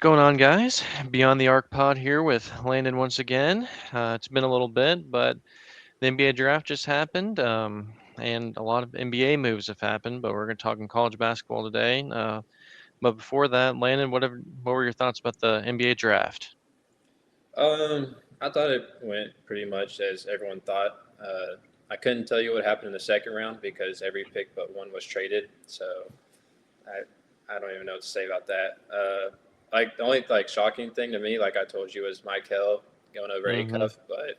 Going on, guys? Beyond the Arc Pod here with Landon once again. It's been a little bit, but the NBA draft just happened, and a lot of NBA moves have happened. But we're going to talk in college basketball today. But before that, Landon, what were your thoughts about the NBA draft? I thought it went pretty much as everyone thought. I couldn't tell you what happened in the second round because every pick but one was traded. So I don't even know what to say about that. Like the only like shocking thing to me, like I told you, was Michael going over hmm Acuff. But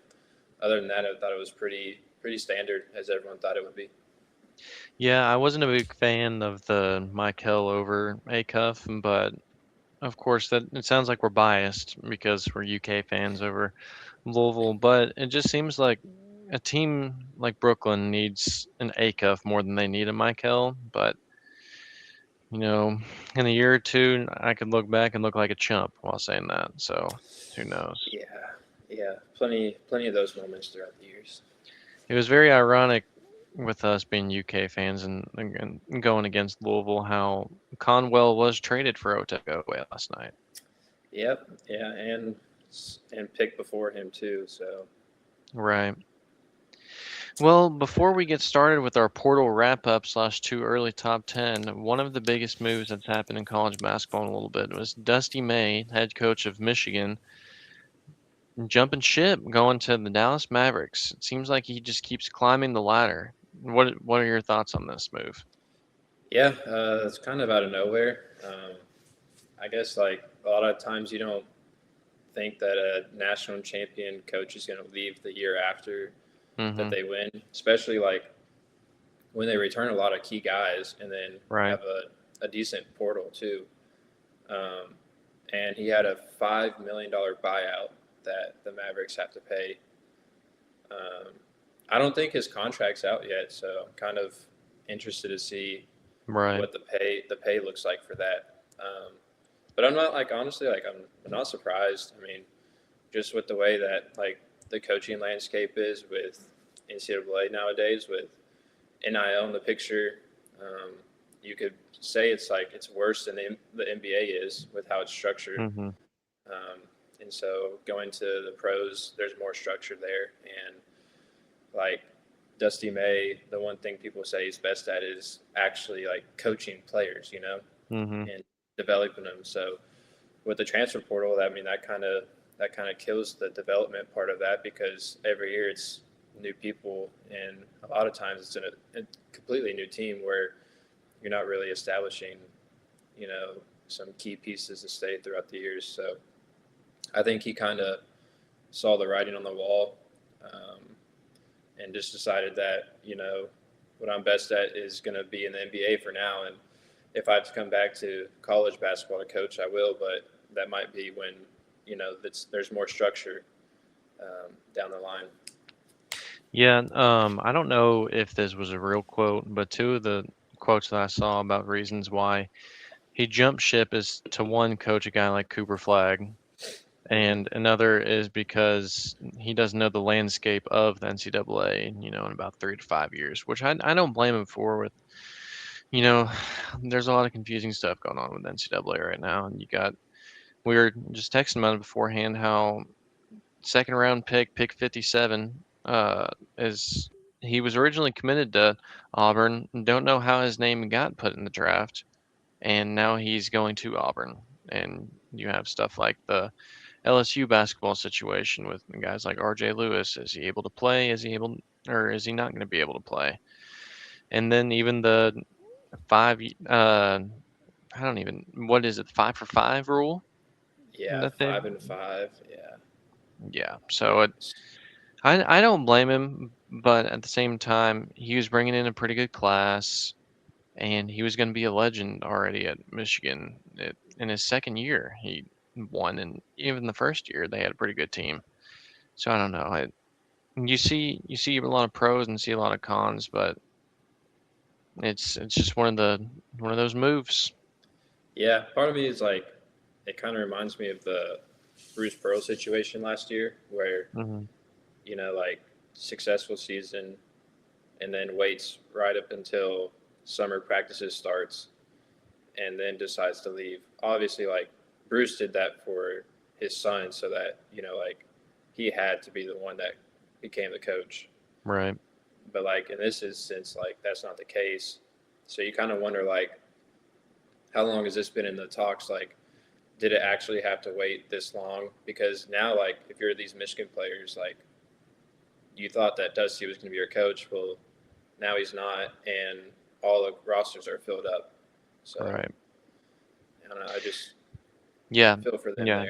other than that, I thought it was pretty standard as everyone thought it would be. Yeah, I wasn't a big fan of the Michael over Acuff, but of course that it sounds like we're biased because we're UK fans over Louisville. But it just seems like a team like Brooklyn needs an Acuff more than they need a Michael. But you know, in a year or two, I could look back and look like a chump while saying that. So who knows? Yeah, yeah, plenty of those moments throughout the years. It was very ironic with us being UK fans and going against Louisville how Conwell was traded for Otegaway last night. Yep, yeah, and picked before him too. So Right. Well, before we get started with our portal wrap up slash two early top 10, one of the biggest moves that's happened in college basketball in a little bit was Dusty May, head coach of Michigan, jumping ship, going to the Dallas Mavericks. It seems like he just keeps climbing the ladder. What are your thoughts on this move? yeah, it's kind of out of nowhere. I guess like a lot of times you don't think that a national champion coach is going to leave the year after that Mm-hmm. they win, especially like when they return a lot of key guys and then Right. have a decent portal too. Um, and he had a $5 million buyout that the Mavericks have to pay. Um, I don't think his contract's out yet, so I'm kind of interested to see Right. what the pay looks like for that. But I'm not like honestly like I'm not surprised. I mean, just with the way that like the coaching landscape is with NCAA nowadays with NIL in the picture, um, you could say it's like it's worse than the NBA is with how it's structured. Mm-hmm. Um, and so going to the pros, there's more structure there. And like Dusty May, the one thing people say he's best at is actually like coaching players, Mm-hmm. and developing them. So with the transfer portal, I mean that kind of kills the development part of that because every year it's new people, and a lot of times it's in a completely new team where you're not really establishing, you know, some key pieces to stay throughout the years. So I think he kind of saw the writing on the wall, um, and just decided that what I'm best at is going to be in the NBA for now, and if I have to come back to college basketball to coach, I will. But that might be when there's more structure down the line. Yeah. I don't know if this was a real quote, but two of the quotes that I saw about reasons why he jumped ship is to one coach a guy like Cooper Flag, Mm-hmm. and another is because he doesn't know the landscape of the NCAA, in about 3 to 5 years, which I don't blame him for. With you know, there's a lot of confusing stuff going on with NCAA right now, and we were just texting about it beforehand how second round pick 57, is he was originally committed to Auburn. Don't know how his name got put in the draft, and now he's going to Auburn. And you have stuff like the LSU basketball situation with guys like RJ Lewis. Is he able to play? Is he able, or is he not going to be able to play? And then even the five, I don't even, what is it, 5 for 5 rule Yeah, that they, 5-5. Yeah, yeah. So I don't blame him, but at the same time, he was bringing in a pretty good class, and he was going to be a legend already at Michigan. In his second year, he won, and even the first year, they had a pretty good team. So I don't know. You see a lot of pros and see a lot of cons, but it's just one of those moves. yeah. Part of me is like, it kind of reminds me of the Bruce Pearl situation last year, where hmm like successful season, and then waits right up until summer practices starts, and then decides to leave. Obviously, like Bruce did that for his son, so that like he had to be the one that became the coach. Right. But like in this instance, like that's not the case. So you kind of wonder like how long has this been in the talks? Like, did it actually have to wait this long? Because now, like, if you're these Michigan players, like, you thought that Dusty was going to be your coach. Well, now he's not, and all the rosters are filled up. So Right. I don't know. I just Yeah. feel for them Yeah.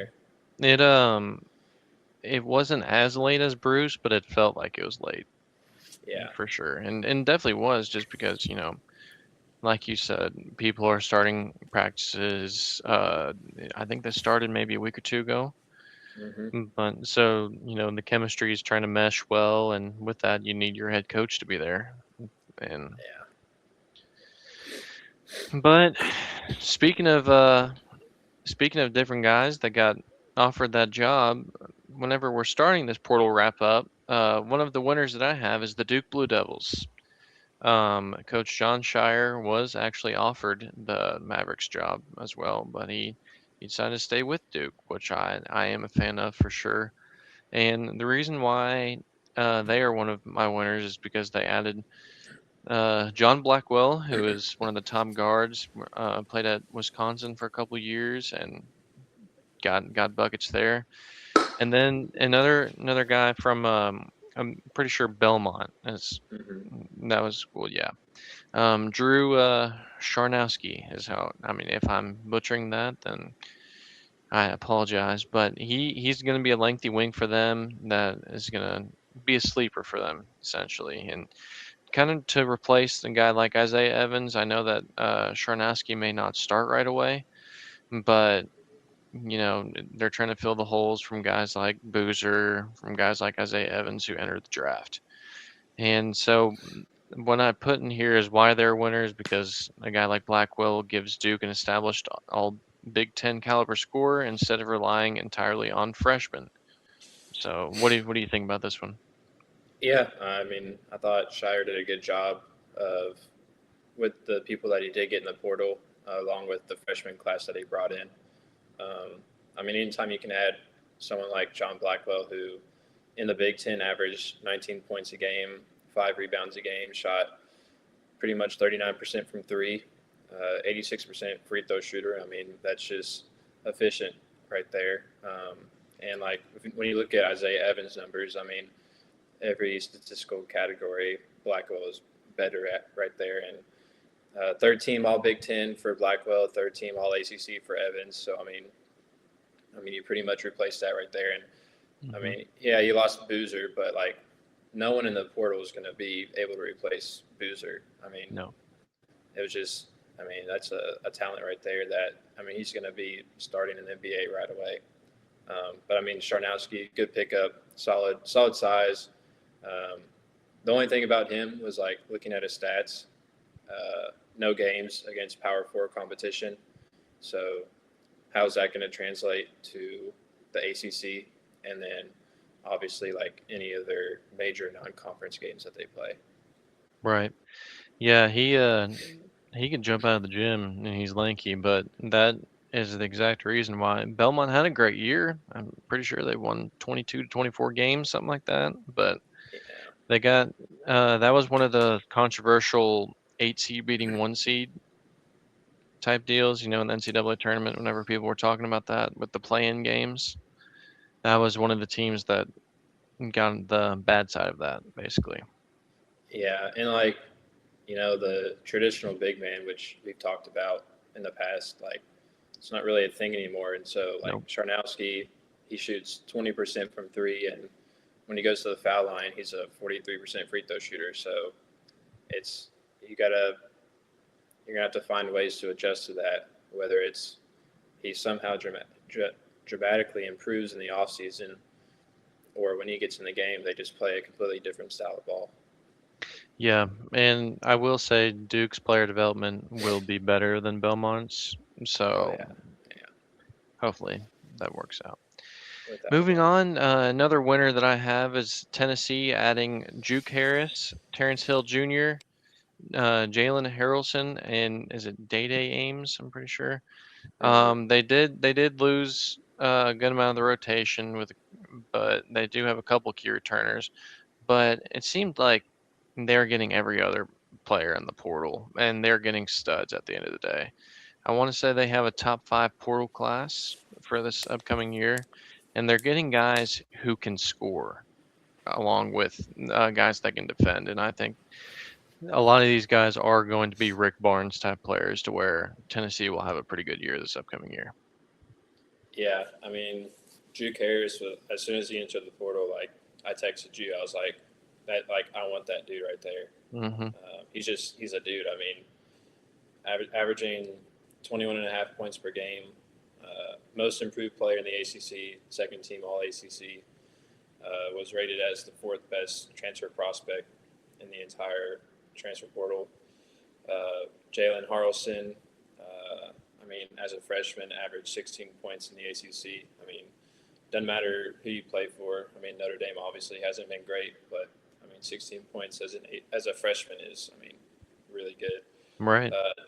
there. It wasn't as late as Bruce, but it felt like it was late Yeah. for sure. And definitely was just because, like you said, people are starting practices. I think they started maybe a week or two ago. Hmm. But so, the chemistry is trying to mesh well, and with that, you need your head coach to be there. And Yeah. but speaking of different guys that got offered that job, whenever we're starting this portal wrap up, one of the winners that I have is the Duke Blue Devils. Coach John Shire was actually offered the Mavericks job as well, but he decided to stay with Duke, which I am a fan of for sure. And the reason why they are one of my winners is because they added John Blackwell, who is one of the top guards, played at Wisconsin for a couple years and got buckets there. And then another guy from I'm pretty sure Belmont is Hmm. that was cool, yeah. Drew Sharnowski is how I mean if I'm butchering that then I apologize, but he's going to be a lengthy wing for them that is going to be a sleeper for them essentially, and kind of to replace the guy like Isaiah Evans. I know that Sharnowski may not start right away, but they're trying to fill the holes from guys like Boozer, from guys like Isaiah Evans who entered the draft. And so what I put in here is why they're winners because a guy like Blackwell gives Duke an established all Big Ten caliber scorer instead of relying entirely on freshmen. So what do you think about this one? Yeah. I mean, I thought Shire did a good job of with the people that he did get in the portal, along with the freshman class that he brought in. I mean, anytime you can add someone like John Blackwell, who in the Big Ten averaged 19 points a game, 5 rebounds a game, shot pretty much 39% from three, 86% free throw shooter. I mean, that's just efficient right there. And like when you look at Isaiah Evans' numbers, I mean, every statistical category, Blackwell is better at right there. And third team All Big Ten for Blackwell, third team All ACC for Evans. So I mean, you pretty much replaced that right there. And I Hmm. mean, yeah, you lost Boozer, but like, no one in the portal is going to be able to replace Boozer. I mean, No. it was just, I mean, that's a talent right there. That I mean, he's going to be starting in the NBA right away. But I mean, Sharnowski, good pickup, solid size. Um, the only thing about him was like looking at his stats, no games against Power Four competition. So how's that going to translate to the ACC, and then obviously like any of their major non-conference games that they play? Right. Yeah, he can jump out of the gym and he's lanky, but that is the exact reason why Belmont had a great year. I'm pretty sure they won 22 to 24 games, something like that. But Yeah, they got that was one of the controversial 8 seed beating 1 seed type deals, in the NCAA tournament. Whenever people were talking about that with the play-in games, that was one of the teams that got the bad side of that, basically. yeah, and like the traditional big man, which we've talked about in the past, like it's not really a thing anymore. And so like Nope. Sharnowski, he shoots 20% from three, and when he goes to the foul line, he's a 43% free throw shooter. So it's you gotta you're gonna have to find ways to adjust to that. Whether it's he somehow dramatically improves in the off season, or when he gets in the game, they just play a completely different style of ball. Yeah, and I will say Duke's player development will be better than Belmont's, Oh so yeah, yeah, hopefully that works out. without a Moving doubt. on, another winner that I have is Tennessee adding Juke Harris, Terrence Hill Jr. Jalen Harrelson and is it Day Day Ames? I'm pretty sure. Hmm. They did lose a good amount of the rotation but they do have a couple key returners. But it seemed like they're getting every other player in the portal, and they're getting studs at the end of the day. I want to say they have a top 5 portal class for this upcoming year, and they're getting guys who can score along with guys that can defend. And I think a lot of these guys are going to be Rick Barnes type players to where Tennessee will have a pretty good year this upcoming year. Yeah, I mean, Drew Harris was as soon as he entered the portal, like I texted you, I was like, that like I want that dude right there. Hmm. He's a dude. I mean, averaging 21 and a half points per game, most improved player in the ACC, second team All ACC, was rated as the fourth best transfer prospect in the entire transfer portal. Jalen Harrelson, I mean, as a freshman, averaged 16 points in the ACC. I mean, doesn't matter who you play for. I mean, Notre Dame obviously hasn't been great, but I mean, 16 points as a freshman is, I mean, really good. Right. Uh,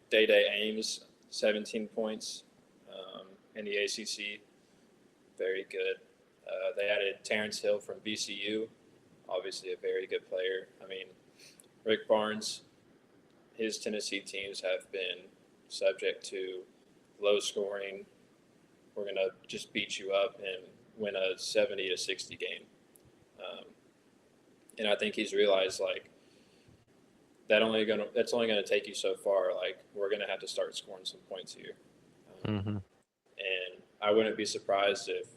Day Day Ames, 17 points in the ACC, very good. They added Terrence Hill from VCU, obviously a very good player. I mean, Rick Barnes, his Tennessee teams have been subject to low scoring. We're gonna just beat you up and win a 70-60 game. Um, and I think he's realized like that's only gonna take you so far. Like we're gonna have to start scoring some points here. Hmm. And I wouldn't be surprised if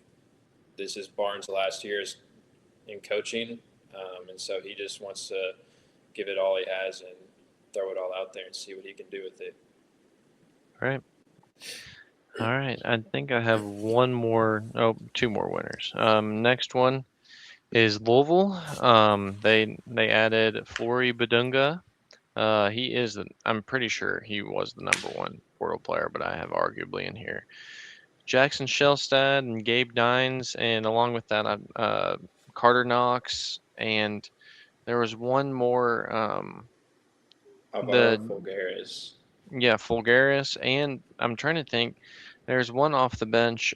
this is Barnes' last year in coaching, and so he just wants to give it all he has and throw it all out there and see what he can do with it. Right. All right. I think I have one more. Oh, two more winners. Next one is Louisville. They added Flory Badunga. I'm pretty sure he was the #1 portal player, but I have arguably in here Jackson Shellstad and Gabe Dines, and along with that, Carter Knox, and there was one more. Alvaro The Fulgares. Yeah, Fulgaris, and I'm trying to think. There's one off the bench.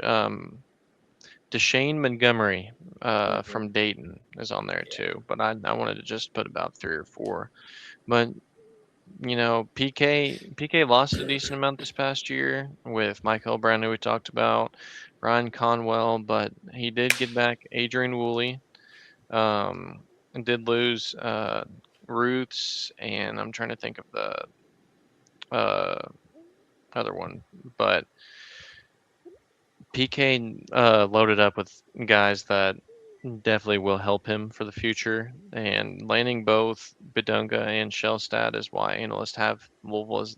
Deshane Montgomery Mm-hmm. from Dayton is on there Yeah. too, but I wanted to just put about 3 or 4. But PK lost a decent amount this past year with Michael Brown, who we talked about, Ryan Conwell, but he did get back Adrian Woolley, and did lose Ruths, and I'm trying to think of the uh, other one, but PK loaded up with guys that definitely will help him for the future, and landing both Bedunga and Shellstad is why analysts have Louisville as,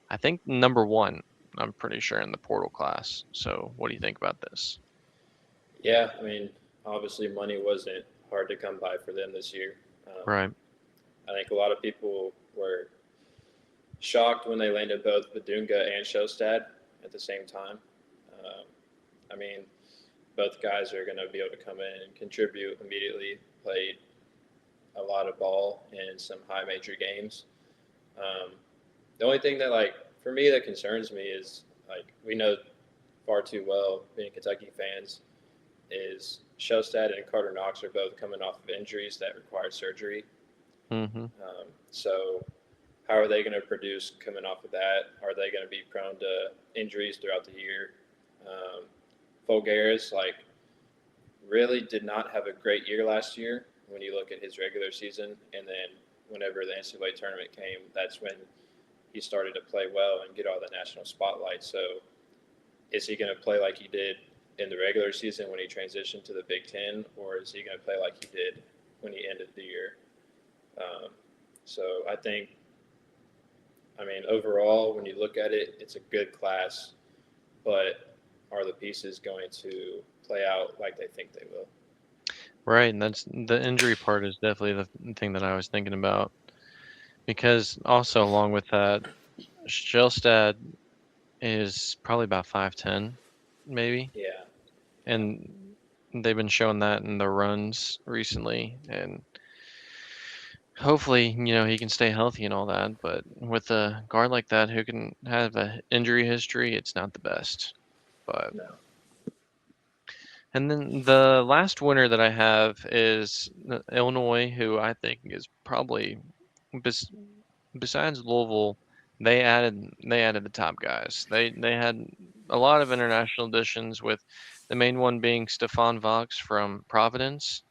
I think, #1. I'm pretty sure in the portal class. So, what do you think about this? Yeah, I mean, obviously money wasn't hard to come by for them this year. Um, Right. I think a lot of people were shocked when they landed both Badunga and Shostad at the same time. Um, I mean, both guys are going to be able to come in and contribute immediately. Played a lot of ball in some high major games. Um, the only thing that for me that concerns me is we know far too well being Kentucky fans is Shostad and Carter Knox are both coming off of injuries that require surgery. Mm-hmm. So how are they going to produce coming off of that? Are they going to be prone to injuries throughout the year? Um, Fulgaris really did not have a great year last year when you look at his regular season, and then whenever the NCAA tournament came, that's when he started to play well and get all the national spotlight. So is he going to play like he did in the regular season when he transitioned to the Big Ten, or is he going to play like he did when he ended the year? Um, so I mean, overall, when you look at it, it's a good class, but are the pieces going to play out like they think they will? Right, and that's the injury part is definitely the thing that I was thinking about because also along with that, Shellstad is probably about 5'10", maybe, Yeah, yeah, and they've been showing that in the runs recently, and hopefully, he can stay healthy and all that. But with a guard like that who can have a injury history, it's not the best. But No. and then the last winner that I have is Illinois, who I think is probably bes besides Louisville, they added the top guys. They had a lot of international additions, with the main one being Stefan Vox from Providence.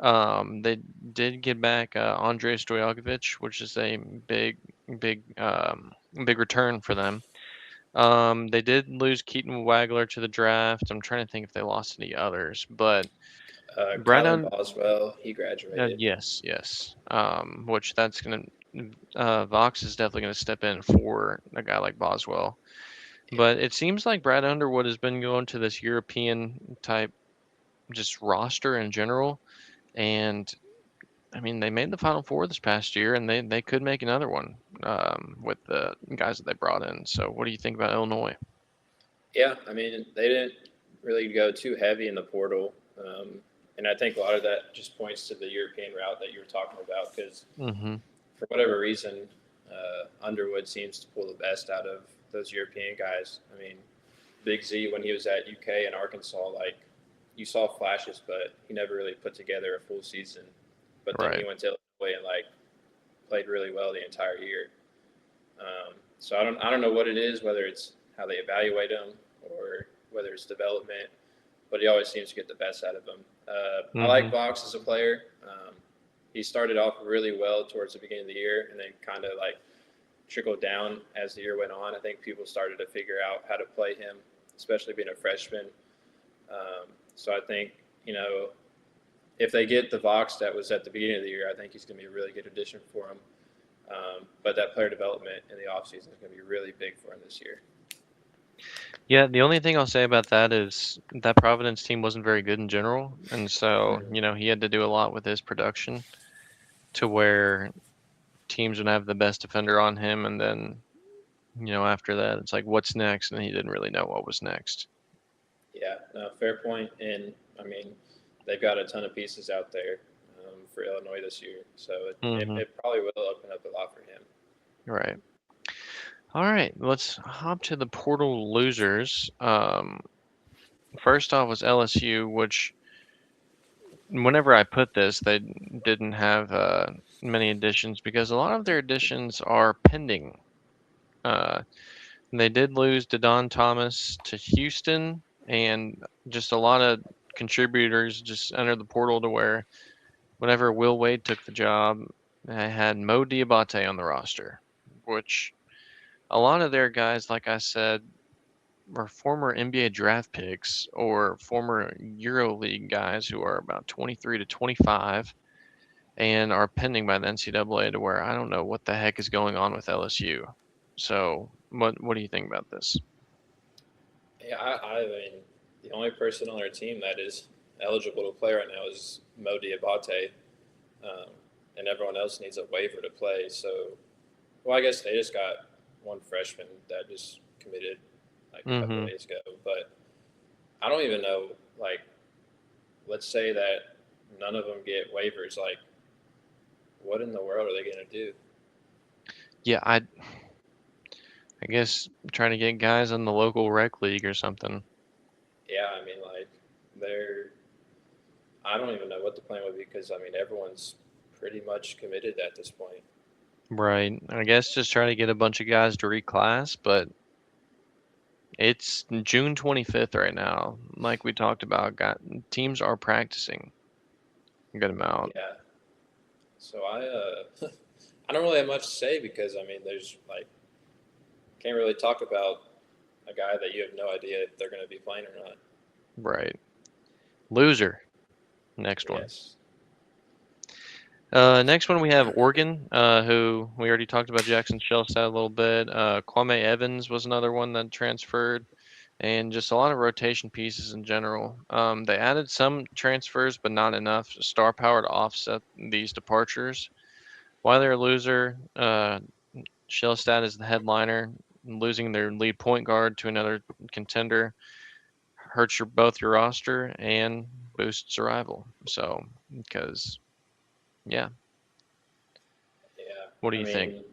They did get back Andrei Stojakovic, which is a big, big return for them. They did lose Keaton Wagler to the draft. I'm trying to think if they lost any others, but Brad Kylan Un Boswell, he graduated. yes, yes. Which that's gonna Vox is definitely gonna step in for a guy like Boswell. Yeah. But it seems like Brad Underwood has been going to this European type just roster in general, and I mean, they made the Final Four this past year, and they could make another one with the guys that they brought in. So, what do you think about Illinois? Yeah, I mean, they didn't really go too heavy in the portal. And I think a lot of that just points to the European route that you were talking about because Mm-hmm. for whatever reason, Underwood seems to pull the best out of those European guys. I mean, Big Z, when he was at UK and Arkansas, like you saw flashes, but he never really put together a full season. But then he Right. went to Illinois and like played really well the entire year. So I don't know what it is, whether it's how they evaluate him or whether it's development, but he always seems to get the best out of him. I Mm-hmm. like Vox as a player. He started off really well towards the beginning of the year, and then kind of like trickled down as the year went on. I think people started to figure out how to play him, especially being a freshman. So I think if they get the Vox that was at the beginning of the year, I think he's going to be a really good addition for them. But that player development in the offseason is going to be really big for him this year. Yeah, the only thing I'll say about that is that Providence team wasn't very good in general, and so Mm. he had to do a lot with his production to where teams would have the best defender on him, and then after that, it's like, what's next? And he didn't really know what was next. Yeah, no, fair point. And I mean, they've got a ton of pieces out there for Illinois this year, so Mm-hmm. it probably will open up a lot for him. Right. All right, let's hop to the portal losers. First off was LSU, which whenever I put this, they didn't have many additions because a lot of their additions are pending. Uh, they did lose Don Thomas to Houston, and just a lot of contributors just entered the portal to where whenever Will Wade took the job, I had Mo Diabate on the roster, which a lot of their guys, like I said, were former NBA draft picks or former EuroLeague guys who are about 23 to 25 and are pending by the NCAA to where I don't know what the heck is going on with LSU. So, what do you think about this? Yeah, I mean, the only person on their team that is eligible to play right now is Mo Diabate, um, and everyone else needs a waiver to play. So, well, I guess they just got one freshman that just committed like a couple of Mm-hmm. days ago, but I don't even know. Like, let's say that none of them get waivers. Like, what in the world are they going to do? Yeah, I guess trying to get guys in the local rec league or something. Yeah, I mean, like, they're. I don't even know what the plan would be because I mean everyone's pretty much committed at this point. Right. I guess just try to get a bunch of guys to reclass, but it's June 25th right now. Like we talked about, got teams are practicing a good amount. Yeah. So I don't really have much to say because I mean there's like can't really talk about a guy that you have no idea if they're going to be playing or not. Right. Loser. Next one. Yes. Next one we have Oregon, who we already talked about Jackson Shelstad a little bit. Kwame Evans was another one that transferred, and just a lot of rotation pieces in general. They added some transfers, but not enough star power to offset these departures. Why they're a loser, Shelstad is the headliner. Losing their lead point guard to another contender hurts both your roster and boosts survival. So, because yeah, What do I you think? mean,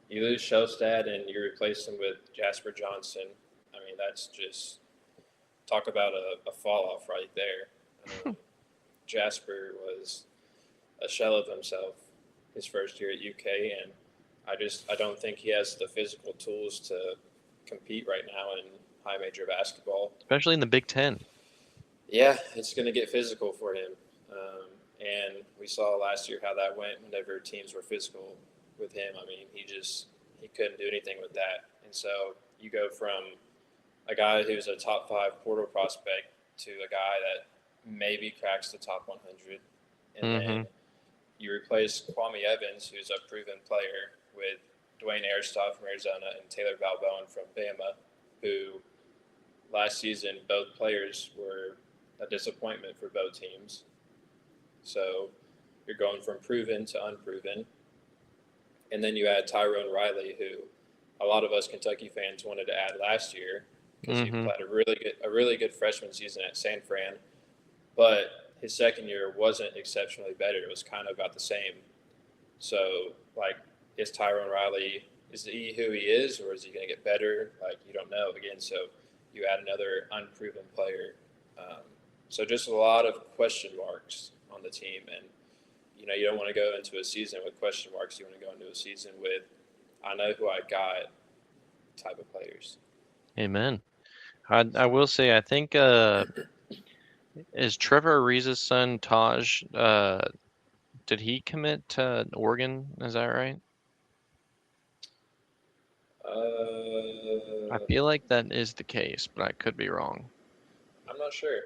you lose Shellstad and you replace him with Jasper Johnson. I mean, that's just talk about a fall off right there. Jasper was a shell of himself his first year at UK, and I don't think he has the physical tools to compete right now in high major basketball. Especially in the Big Ten. Yeah, it's going to get physical for him, and we saw last year how that went. Whenever teams were physical with him, I mean, he couldn't do anything with that, and so you go from a guy who's a top five portal prospect to a guy that maybe cracks the top 100, and Mm-hmm. then you replace Kwame Evans, who's a proven player, with Dwayne Aristotle from Arizona and Taylor Balboa from Bama, who last season both players were a disappointment for both teams. So you're going from proven to unproven. And then you add Tyrone Riley, who a lot of us Kentucky fans wanted to add last year because he Mm-hmm. played a really good freshman season at San Fran, but his second year wasn't exceptionally better. It was kind of about the same. So, like, is Tyrone Riley, is he who he is, or is he going to get better? Like, you don't know. Again, so you add another unproven player. So just a lot of question marks on the team, and you don't want to go into a season with question marks. You want to go into a season with I know who I got type of players. Amen. I will say I think is Trevor Ariza's son Taj did he commit to Oregon? Is that right? I Uh, feel like that is the case, but I could be wrong. I'm not sure.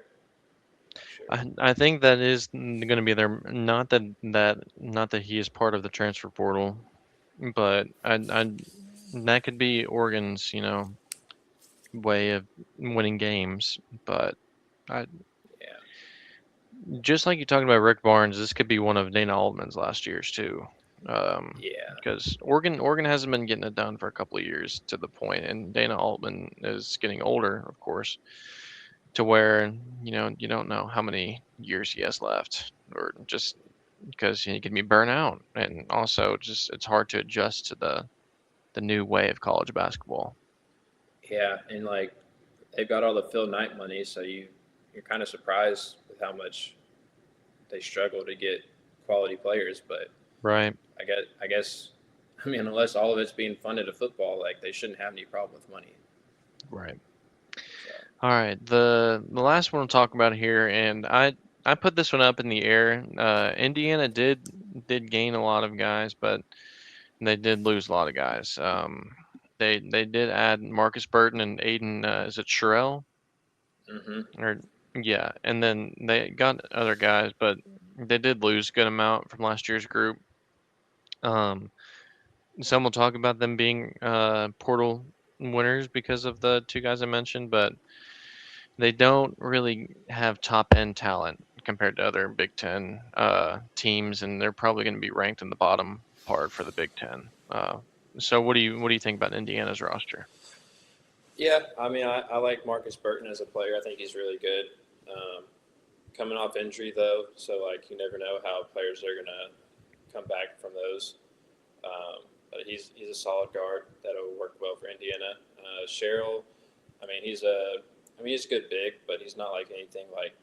Not sure. I think that is going to be there. Not that he is part of the transfer portal, but I that could be Oregon's way of winning games. But I Yeah. just like you talking about Rick Barnes, this could be one of Dana Altman's last years too. Yeah. Because Oregon hasn't been getting it done for a couple of years to the point, and Dana Altman is getting older, of course, to where you don't know how many years he has left, or just because he can be burnt out, and also just it's hard to adjust to the new way of college basketball. Yeah. And like they've got all the Phil Knight money, so you're kind of surprised with how much they struggle to get quality players. But Right. I guess, I mean, unless all of it's being funded to football, like they shouldn't have any problem with money. Right. So All right. The last one we'll talk about here, and I put this one up in the air. Indiana did gain a lot of guys, but they did lose a lot of guys. They did add Marcus Burton and Aiden. Is it Sherrill? mm-hmm. Or yeah, and then they got other guys, but they did lose a good amount from last year's group. Um, some will talk about them being portal winners because of the two guys I mentioned, but they don't really have top end talent compared to other Big Ten teams, and they're probably going to be ranked in the bottom part for the Big Ten. So what do you think about Indiana's roster? Yeah, I mean, I like Marcus Burton as a player. I think he's really good. Um, Coming off injury though, so like you never know how players are gonna come back from those. But he's a solid guard that'll work well for Indiana. Cheryl, I mean he's a good big, but he's not like anything like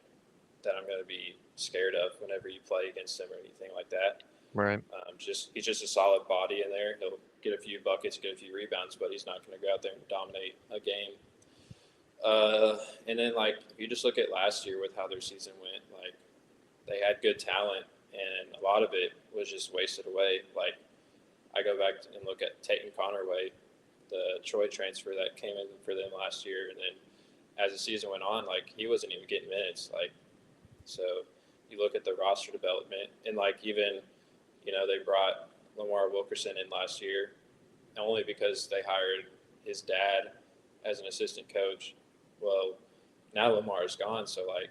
that I'm gonna be scared of whenever you play against him or anything like that. Right. Just he's just a solid body in there. He'll get a few buckets, get a few rebounds, but he's not going to go out there and dominate a game. And then like if you just look at last year with how their season went, like they had good talent, and a lot of it was just wasted away. Like I go back and look at Tate Connerway, the Troy transfer that came in for them last year, and then as the season went on, like he wasn't even getting minutes. Like so, you look at the roster development, and like even they brought Lamar Wilkerson in last year only because they hired his dad as an assistant coach. Well, now Lamar is gone, so like,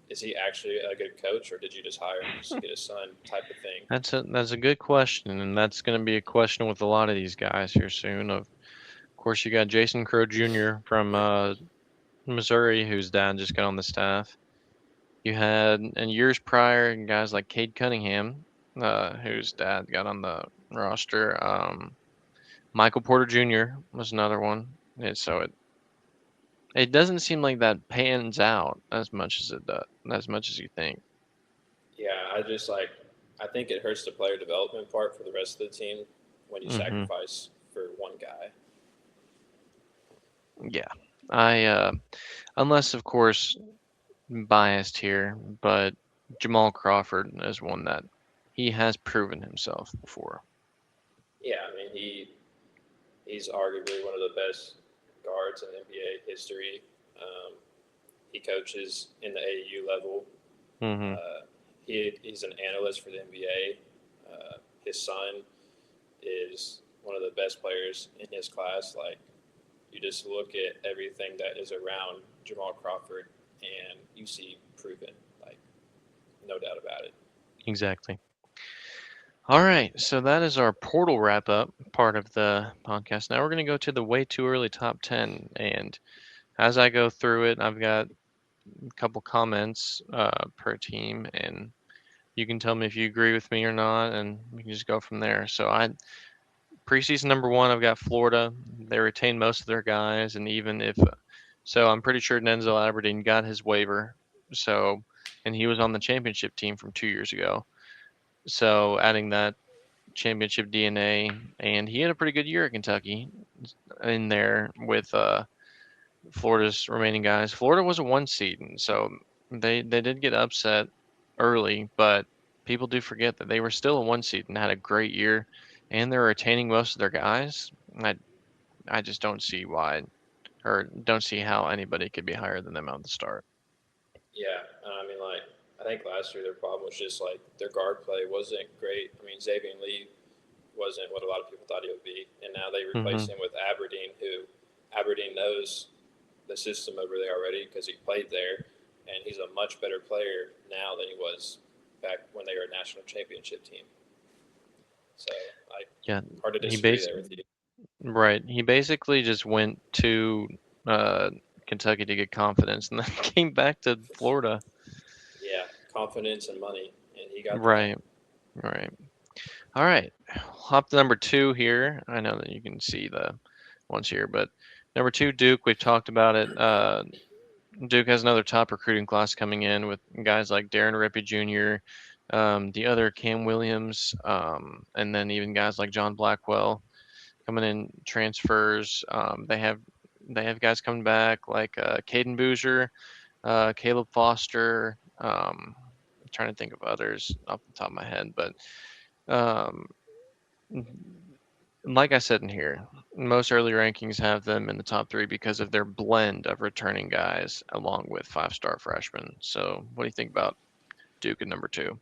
is he actually a good coach, or did you just hire him just to get his son type of thing? That's a good question, and that's going to be a question with a lot of these guys here soon. Of course, you got Jason Crow Jr. from Missouri, whose dad just got on the staff. You had in years prior guys like Cade Cunningham, whose dad got on the roster. Michael Porter Jr. was another one. And so it doesn't seem like that pans out as much as it does, as much as you think. Yeah, I think it hurts the player development part for the rest of the team when you Hmm. sacrifice for one guy. Yeah, I unless of course biased here, but Jamal Crawford is one that he has proven himself before. Yeah, I mean he's arguably one of the best guards in NBA history. Um, he coaches in the AAU level. Hmm. Uh, he's an analyst for the NBA. His son is one of the best players in his class. Like you just look at everything that is around Jamal Crawford, and you see proven, like no doubt about it. Exactly. All right, so that is our portal wrap up part of the podcast. Now we're going to go to the way too early top 10. And as I go through it, I've got a couple comments per team, and you can tell me if you agree with me or not, and we can just go from there. So preseason number one, I've got Florida. They retained most of their guys, and even if so, I'm pretty sure Denzel Aberdeen got his waiver. So, and he was on the championship team from 2 years ago. So adding that championship DNA, and he had a pretty good year at Kentucky in there with Florida's remaining guys. Florida was a one seed, and so they did get upset early, but people do forget that they were still a one seed and had a great year, and they're retaining most of their guys. I just don't see why, or don't see how anybody could be higher than them at the start. Yeah, I mean, like I think last year their problem was just like their guard play wasn't great. I mean, Xavier Lee wasn't what a lot of people thought he would be, and now they Hmm. replaced him with Aberdeen, who Aberdeen knows the system over there already because he played there, and he's a much better player now than he was back when they were a national championship team. So I Yeah, hard to he disagree bas there with you. right. He basically just went to uh, Kentucky to get confidence, and then came back to Florida. Yeah, confidence and money, and he got that. Right, right. All right, hop to number two here. I know that you can see the ones here, but number two, Duke. We've talked about it. Duke has another top recruiting class coming in with guys like Darren Rippey Jr., the other Cam Williams, and then even guys like John Blackwell coming in transfers. They have guys coming back like Caden Boozer, Caleb Foster. I'm trying to think of others off the top of my head, but um, like I said in here, most early rankings have them in the top three because of their blend of returning guys along with five-star freshmen. So, what do you think about Duke at number two?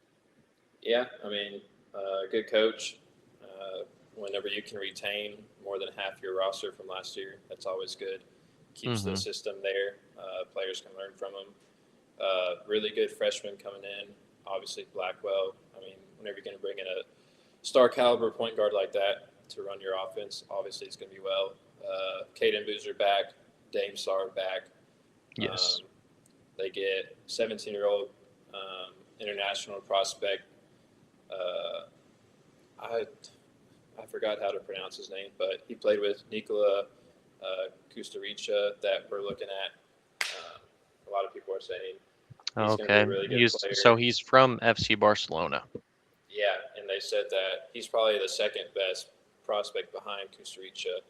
Yeah, I mean, good coach. Whenever you can retain more than half your roster from last year, that's always good. Keeps the Hmm. system there. Players can learn from them. Really good freshman coming in. Obviously, Blackwell. I mean, whenever you're going to bring in a star caliber point guard like that to run your offense, obviously it's going to be well. Caden Boozer back, Dame Sar back. Yes. Um, they get 17-year-old international prospect. Uh, I I forgot how to pronounce his name, but he played with Nikola Kusturica that we're looking at. A lot of people are saying he's going to be a Okay. really good He's so player. he's from FC Barcelona. Yeah, and they said that he's probably the second best prospect behind Kusturica.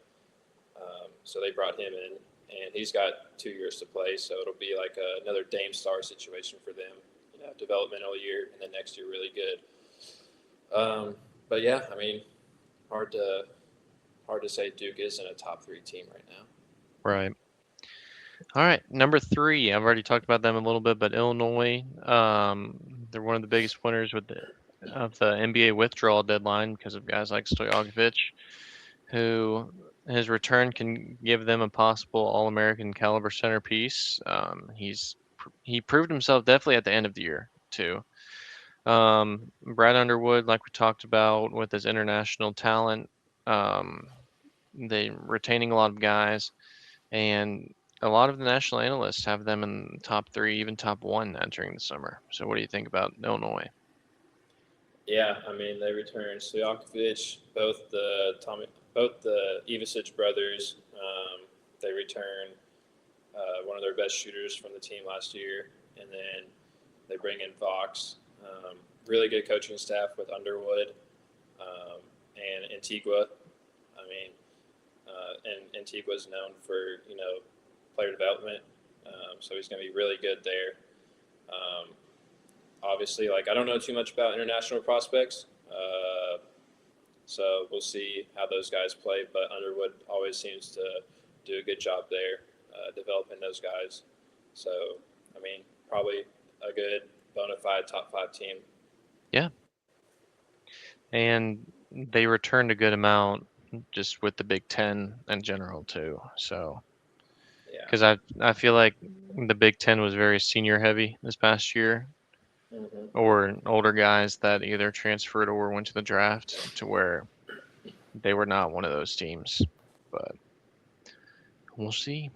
So they brought him in, and he's got 2 years to play. So it'll be like another Dame Star situation for them. You know, developmental year, and then next year really good. But yeah, I mean, hard to hard to say Duke isn't a top three team right now. Right. All right. Number three. I've already talked about them a little bit, but Illinois, they're one of the biggest winners of the NBA withdrawal deadline because of guys like Stojakovic, who his return can give them a possible All-American caliber centerpiece. He proved himself definitely at the end of the year too. Brad Underwood, like we talked about, with his international talent, um, they retaining a lot of guys, and a lot of the national analysts have them in top three, even top one entering the summer. So, what do you think about Illinois? Yeah, I mean they returned Stojakovic, both the Ivisic brothers. They returned one of their best shooters from the team last year, and then they bring in Vox. Really good coaching staff with Underwood and Antigua. I mean, and Antigua is known for player development, so he's going to be really good there. Um, Obviously, like I don't know too much about international prospects, so we'll see how those guys play. But Underwood always seems to do a good job there, developing those guys. So, I mean, probably a good bona fide top 5 team. Yeah, and they returned a good amount just with the Big Ten in general too. So, Yeah. because I feel like the Big Ten was very senior heavy this past year, Mm-hmm. or older guys that either transferred or went to the draft, to where they were not one of those teams. But we'll see.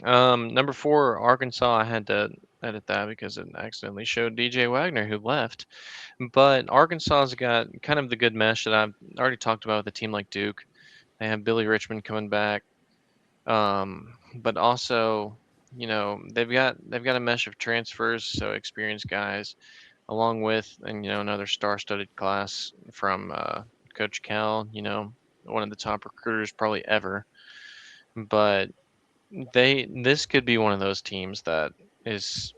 Number 4, Arkansas. I had to edit that because it accidentally showed DJ Wagner, who left. But Arkansas's got kind of the good mesh that I've already talked about with a team like Duke. They have Billy Richmond coming back, but also, they've got a mesh of transfers, so experienced guys, along with another star-studded class from Coach Cal. One of the top recruiters probably ever. But this could be one of those teams that is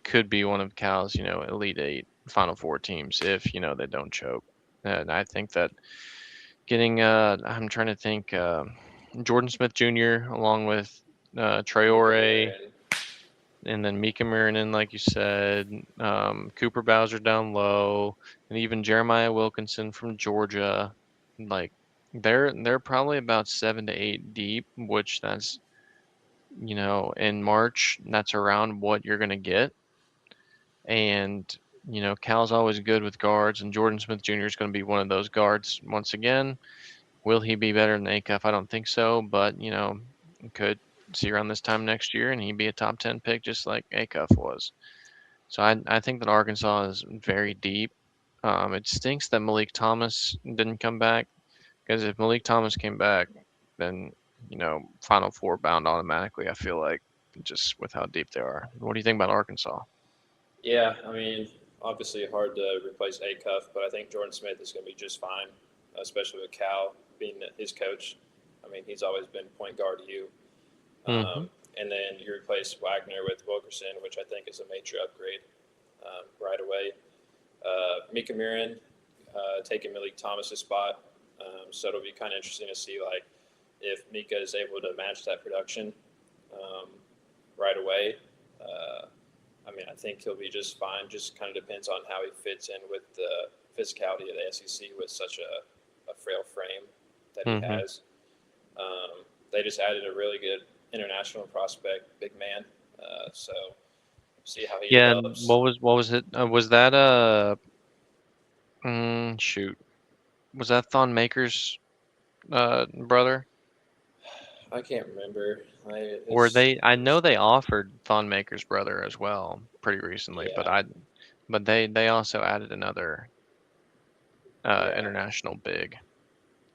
could be one of Cal's Elite Eight, Final Four teams if they don't choke. And I think that getting I'm trying to think Jordan Smith Jr. along with Traore, and then Mika Marinin, like you said, Cooper Bowser down low, and even Jeremiah Wilkinson from Georgia. Like they're probably about 7 to 8 deep, which that's in March, that's around what you're gonna get. And Cal's always good with guards, and Jordan Smith Jr. is going to be one of those guards once again. Will he be better than Acuff? I don't think so, but could see around this time next year, and he'd be a top 10 pick just like Acuff was. So I think that Arkansas is very deep. It stinks that Malik Thomas didn't come back, because if Malik Thomas came back, then Final Four bound automatically. I feel like, just with how deep they are. What do you think about Arkansas? Yeah, I mean, obviously hard to replace Acuff, but I think Jordan Smith is going to be just fine, especially with Cal being his coach. I mean, he's always been point guard to you. Mm-hmm. And then you replace Wagner with Wilkerson, which I think is a major upgrade right away. Mika Miran taking Malik Thomas's spot, so it'll be kind of interesting to see if Mika is able to match that production right away. I mean, I think he'll be just fine. Just kind of depends on how he fits in with the physicality of the SEC with such a frail frame that he Mm-hmm. has. They just added a really good international prospect, big man. So see how he Yeah, and develops. what was it? Was that shoot? Was that Thon Maker's brother? I can't remember. Or It's I it was know they offered Thon Maker's brother as well pretty recently, yeah, but they also added another yeah. international big.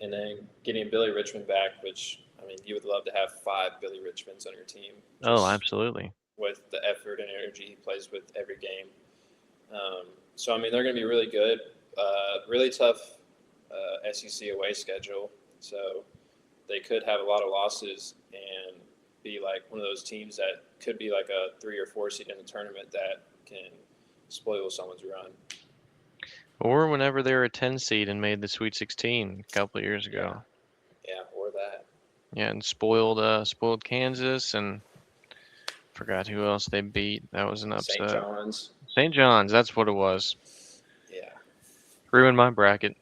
And then getting Billy Richmond back, which I mean, you would love to have 5 Billy Richmonds on your team, Oh, just absolutely. with the effort and energy he plays with every game. So I mean, they're going to be really good. Really tough SEC away schedule, so they could have a lot of losses and be like one of those teams that could be like a 3 or 4 seed in the tournament that can spoil someone's run. Or whenever they were a 10 seed and made the Sweet 16 a couple of years Yeah, ago. yeah, or that. Yeah, and spoiled Kansas, and forgot who else they beat. That was an St. upset. John's. St. John's, that's what it was. Yeah, Ruined my bracket.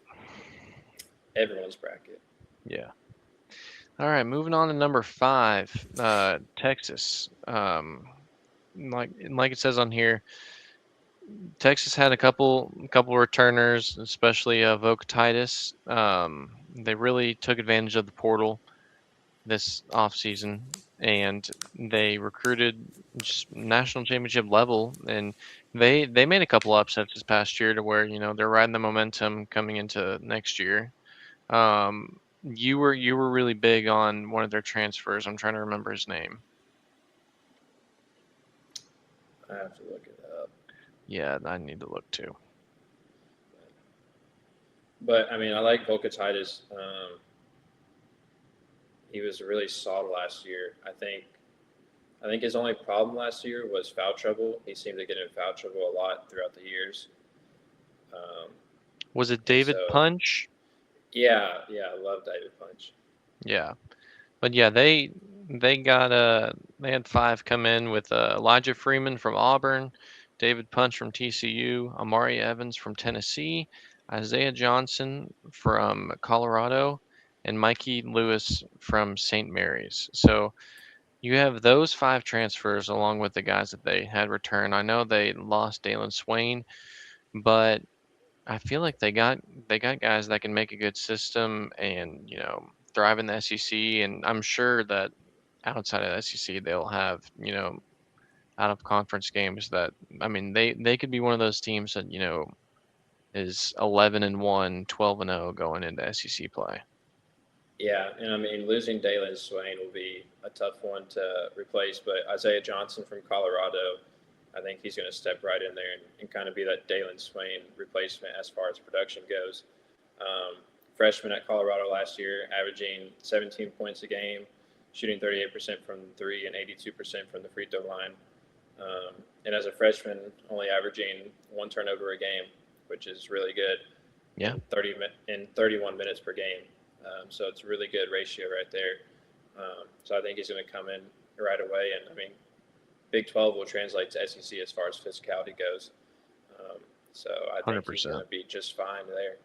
everyone's bracket. Yeah. All right, moving on to number 5, Texas. Like it says on here, Texas had a couple returners, especially Vocatitis. They really took advantage of the portal this offseason, and they recruited just national championship level. And They made a couple upsets this past year to where they're riding the momentum coming into next year. You were really big on one of their transfers. I'm trying to remember his name. I have to look it up. Yeah, I need to look too. But I mean, I like Volkatitis. He was really solid last year. I think his only problem last year was foul trouble. He seemed to get in foul trouble a lot throughout the years. Um, Was it and David so, Punch? yeah, I love David Punch. Yeah. But yeah, they got they had five come in with Elijah Freeman from Auburn, David Punch from TCU, Amari Evans from Tennessee, Isaiah Johnson from Colorado, and Mikey Lewis from St. Mary's. So you have those five transfers along with the guys that they had returned. I know they lost Dalen Swain, but I feel like they got guys that can make a good system and thrive in the SEC. And I'm sure that outside of the SEC they'll have out of conference games that I mean they could be one of those teams that is 11-1, 12-0 going into SEC play. Yeah, and I mean, losing Dalen Swain will be a tough one to replace, but Isaiah Johnson from Colorado, I think he's going to step right in there and kind of be that Dalen Swain replacement as far as production goes. Freshman at Colorado last year, averaging 17 points a game, shooting 38% from three and 82% from the free throw line. And as a freshman, only averaging one turnover a game, which is really good Yeah, in 31 minutes per game. So it's a really good ratio right there. So I think he's going to come in right away, and I mean, Big 12 will translate to SEC as far as physicality goes. Um, so I think he's going 100%. to be just fine there.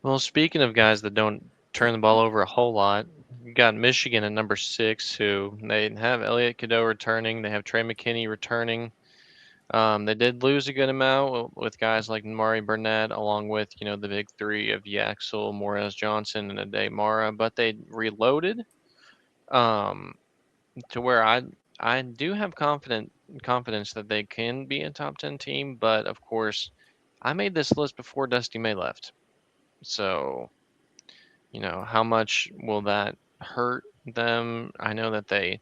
Well, speaking of guys that don't turn the ball over a whole lot, you got Michigan at number 6, who they have Elliot Cadeau returning. They have Trey McKinney returning. They did lose a good amount with guys like Mari Burnett, along with the big three of Yaxel, Morez Johnson, and Ade Mara. But they reloaded um, to where I do have confidence that they can be a top 10 team. But of course, I made this list before Dusty May left, so how much will that hurt them? I know that they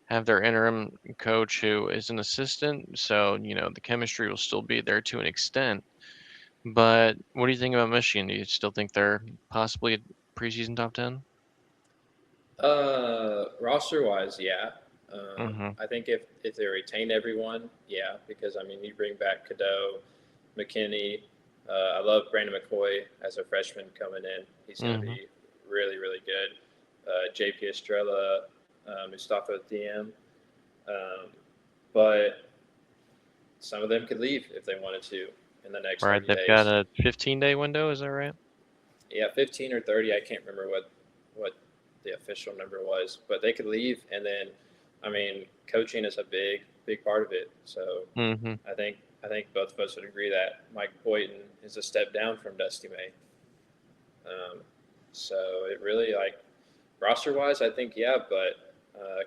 have their interim coach who is an assistant, so the chemistry will still be there to an extent. But what do you think about Michigan? Do you still think they're possibly a preseason top 10? Roster wise, yeah. Mm-hmm. I think if they retain everyone, yeah, because I mean, you bring back Cadeau, McKinney. I love Brandon McCoy as a freshman coming in. He's going to Mm-hmm. be really, really good. JP Estrella, Mustafa Diem. Um, but some of them could leave if they wanted to in the next Right, 30 they've got days. a 15-day window. Is that right? Yeah, 15 or 30. I can't remember what the official number was, but they could leave, and then, I mean, coaching is a big part of it. So Mm-hmm. I think both of us would agree that Mike Boynton is a step down from Dusty May. Um, so it really like roster wise, I think yeah, but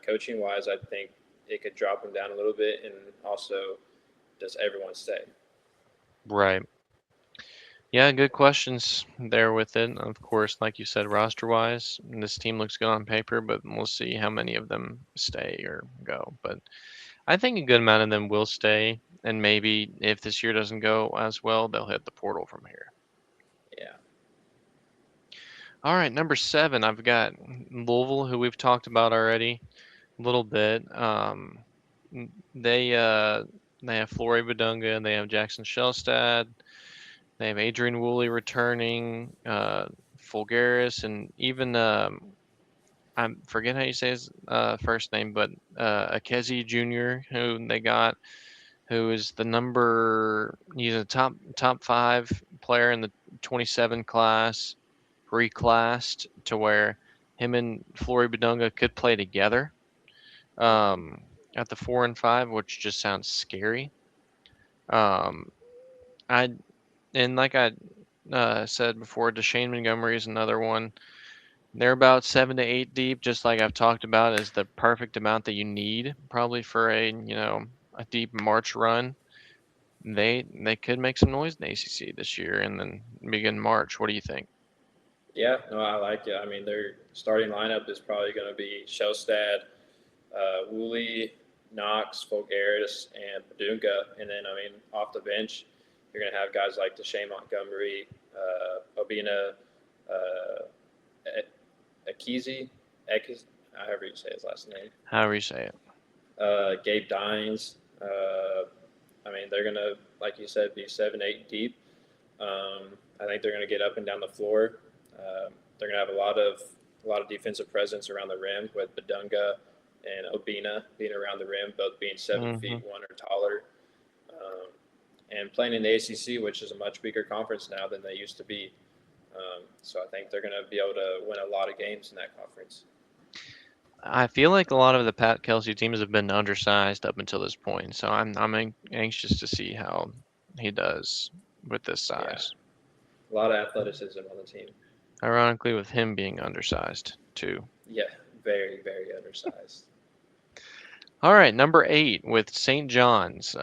coaching wise, I think it could drop him down a little bit, and also does everyone stay? Right. Yeah, good questions there with it. Of course, like you said, roster-wise, this team looks good on paper, but we'll see how many of them stay or go. But I think a good amount of them will stay, and maybe if this year doesn't go as well, they'll hit the portal from here. Yeah. All right, number 7, I've got Louisville, who we've talked about already a little bit. N- they uh, they have Flory Badunga, they have Jackson Shellstad, they have Adrian Woolley returning, Fulgaris, and even I forget how you say his first name, but Akezi Jr., who they got, who is he's a top 5 player in the 27 class, reclassed to where him and Flory Badunga could play together um, at the 4 and 5, which just sounds scary. Um, I and like I said before, Deshane Montgomery is another one. They're about 7 to 8 deep, just like I've talked about, is the perfect amount that you need probably for a a deep March run, they could make some noise in the ACC this year and then begin March. What do you think? Yeah, no, I like it. I mean, their starting lineup is probably going to be Shellstad, Woolley, Knox, Fulgaris, and Padunga. And then, I mean, off the bench, you're going to have guys like Deshae Montgomery, Obina, Akizi, however you say his last name, However you say it. Gabe Dines. I mean, they're going to, like you said, be 7-8 deep. I think they're going to get up and down the floor. They're going to have a lot of defensive presence around the rim with Badunga and Obina being around the rim, both being 7 feet 1 or taller, and playing in the ACC, which is a much bigger conference now than they used to be. So I think they're going to be able to win a lot of games in that conference. I feel like a lot of the Pat Kelsey teams have been undersized up until this point, so I'm anxious to see how he does with this size. Yeah, a lot of athleticism on the team. Ironically, with him being undersized too. Yeah, very, very undersized. All right, number 8 with St. John's.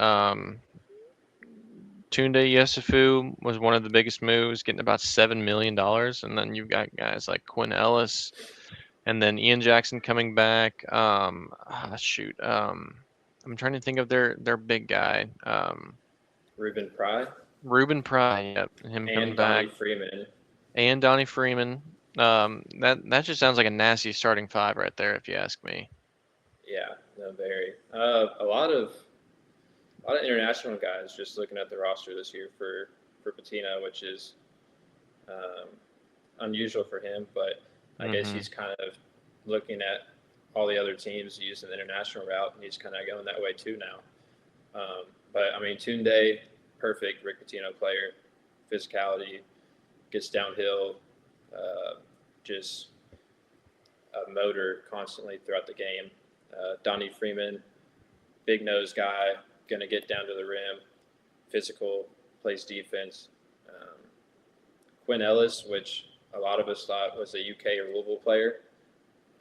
Tunde Yesufu was one of the biggest moves, getting about $7 million. And then you've got guys like Quinn Ellis and then Ian Jackson coming back. Shoot. I'm trying to think of their big guy. Ruben Pry. Ruben Pry, yep. Him coming And back. Donnie Freeman. And Donnie Freeman. That just sounds like a nasty starting 5 right there, if you ask me. Yeah, no, very. A lot of international guys just looking at the roster this year for Pitino, which is unusual for him, but I guess he's kind of looking at all the other teams using the international route, and he's kind of going that way too now. But I mean, Tunde, perfect Rick Pitino player, physicality, gets downhill, just a motor constantly throughout the game. Donnie Freeman, big nose guy, going to get down to the rim, physical, plays defense. Quinn Ellis, which a lot of us thought was a UK or Louisville player,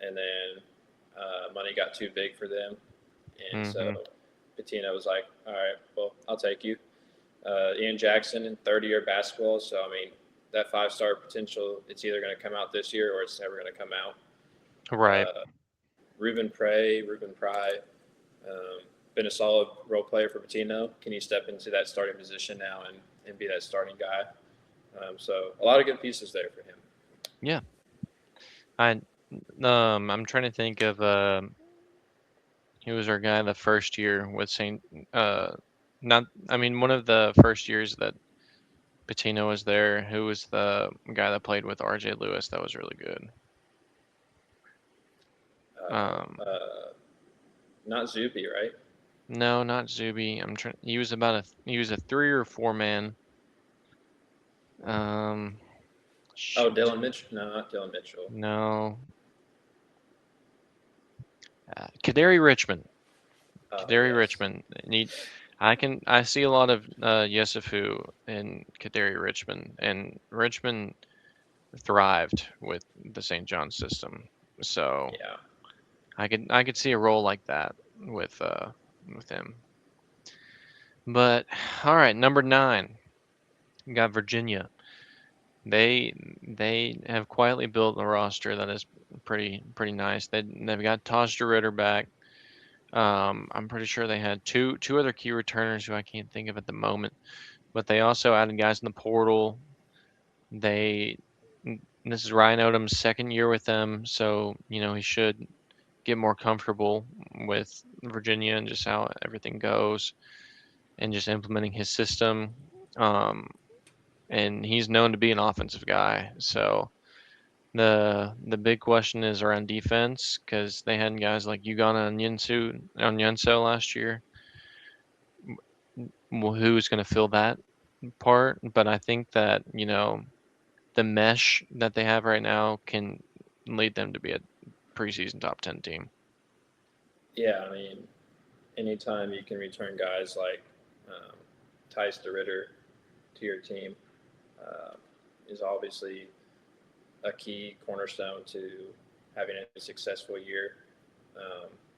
and then money got too big for them, and so Pitino was like, "All right, well, I'll take you." Ian Jackson in third-year basketball, so I mean, that 5-star potential, it's either going to come out this year or it's never going to come out. Right. Ruben Pry, been a solid role player for Pitino. Can he step into that starting position now and be that starting guy? So a lot of good pieces there for him. Yeah. I'm trying to think of he was our guy the first year with Saint one of the first years that Pitino was there. Who was the guy that played with RJ Lewis that was really good? Not Zuby, right? No, not Zuby. He was a 3 or 4 man. Dylan Mitchell. No, not Dylan Mitchell. No. Kadary Richmond. Kadary Richmond. I see a lot of Yesufu and Kadary Richmond, and Richmond thrived with the St. John system. So yeah, I could see a role like that with him. But all right, number 9, you got Virginia. They have quietly built a roster that is pretty nice. They've got Taj DeRitter back. I'm pretty sure they had two other key returners who I can't think of at the moment, but they also added guys in the portal. This is Ryan Odom's second year with them, so he should get more comfortable with Virginia and just how everything goes, and just implementing his system. And he's known to be an offensive guy, so the big question is around defense because they had guys like Ugonna and Onyenso last year. Well, who's going to fill that part? But I think that the mesh that they have right now can lead them to be a preseason top 10 team. Yeah, I mean, anytime you can return guys like Tice DeRitter to your team is obviously a key cornerstone to having a successful year.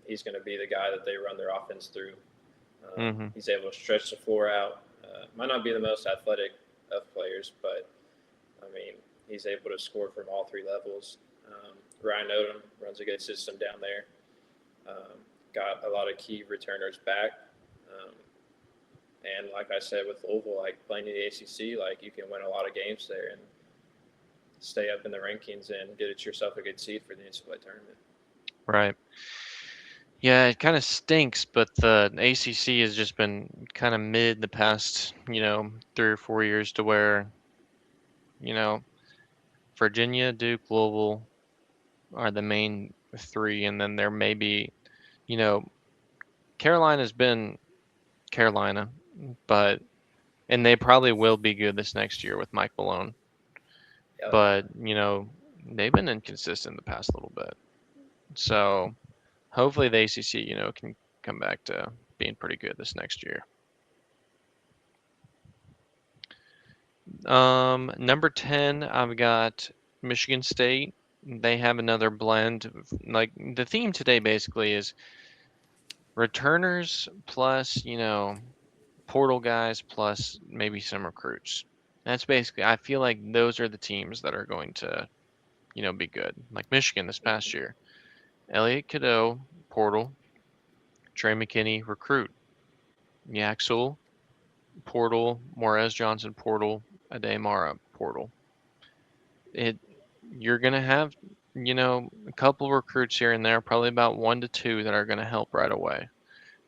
He's going to be the guy that they run their offense through. Mm-hmm. He's able to stretch the floor out. Might not be the most athletic of players, but I mean, he's able to score from all three levels. Ryan Odom runs a good system down there. Um, got a lot of key returners back. Um, and like I said, with Louisville, like playing in the ACC, like you can win a lot of games there and stay up in the rankings and get yourself a good seed for the NCAA tournament. Right. Yeah, it kind of stinks, but the ACC has just been kind of mid the past, 3 or 4 years to where, you know, Virginia, Duke, Louisville are the main three, and then there may be, you know, Carolina's been Carolina, but and they probably will be good this next year with Mike Malone, Oh yeah, but they've been inconsistent the past little bit. So hopefully the ACC, can come back to being pretty good this next year. Number 10, I've got Michigan State. They have another blend. Like the theme today basically is returners plus, portal guys plus maybe some recruits. That's basically, I feel like those are the teams that are going to, be good. Like Michigan this past year. Elliot Cadeau, portal. Trey McKinney, recruit. Yaxel, portal. Morez Johnson, portal. Ademara, portal. It You're gonna have, a couple recruits here and there, probably about 1 to 2 that are gonna help right away.